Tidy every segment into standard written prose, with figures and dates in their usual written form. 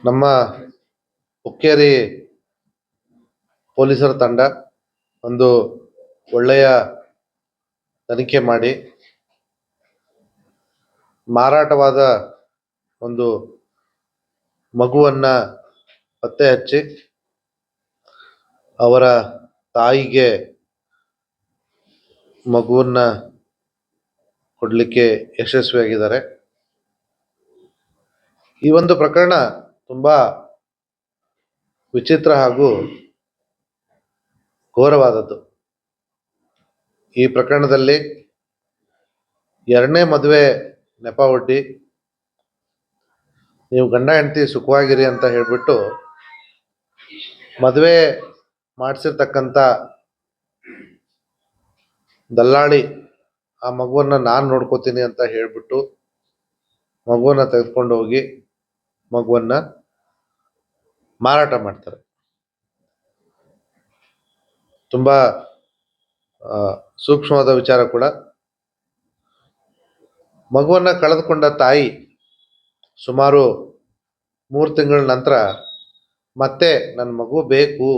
ನಮ್ಮ ಹುಕ್ಕೇರಿ ಪೊಲೀಸರ ತಂಡ ಒಂದು ಒಳ್ಳೆಯ ತನಿಖೆ ಮಾಡಿ ಮಾರಾಟವಾದ ಒಂದು ಮಗುವನ್ನ ಪತ್ತೆ ಹಚ್ಚಿ ಅವರ ತಾಯಿಗೆ ಮಗುವನ್ನ ಕೊಡಲಿಕ್ಕೆ ಯಶಸ್ವಿಯಾಗಿದ್ದಾರೆ. ಈ ಒಂದು ಪ್ರಕರಣ ತುಂಬಾ ವಿಚಿತ್ರ ಹಾಗೂ ಘೋರವಾದದ್ದು. ಈ ಪ್ರಕರಣದಲ್ಲಿ ಎರಡನೇ ಮದುವೆ ನೆಪ ಒಡ್ಡಿ ನೀವು ಗಂಡ ಹೆಂಡತಿ ಸುಖವಾಗಿರಿ ಅಂತ ಹೇಳ್ಬಿಟ್ಟು ಮದುವೆ ಮಾಡಿಸಿರ್ತಕ್ಕಂಥ ದಲ್ಲಾಳಿ ಆ ಮಗುವನ್ನ ನಾನು ನೋಡ್ಕೋತೀನಿ ಅಂತ ಹೇಳ್ಬಿಟ್ಟು ಮಗುವನ್ನ ತೆಗೆದುಕೊಂಡು ಹೋಗಿ ಮಗುವನ್ನ ಮಾರಾಟ ಮಾಡ್ತಾರೆ. ತುಂಬಾ ಸೂಕ್ಷ್ಮವಾದ ವಿಚಾರ ಕೂಡ. ಮಗುವನ್ನ ಕಳೆದುಕೊಂಡ ತಾಯಿ ಸುಮಾರು 3 ತಿಂಗಳ ನಂತರ ಮತ್ತೆ ನನ್ನ ಮಗು ಬೇಕು,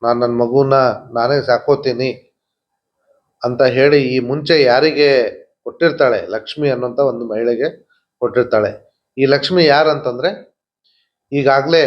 ನಾನು ನನ್ನ ಮಗುನ ನಾನೇ ಸಾಕೋತೀನಿ ಅಂತ ಹೇಳಿ ಈ ಮುಂಚೆ ಯಾರಿಗೆ ಕೊಟ್ಟಿರ್ತಾಳೆ, ಲಕ್ಷ್ಮಿ ಅನ್ನೋಂಥ ಒಂದು ಮಹಿಳೆಗೆ ಕೊಟ್ಟಿರ್ತಾಳೆ. ಈ ಲಕ್ಷ್ಮಿ ಯಾರಂತಂದ್ರೆ ಈಗಾಗಲೇ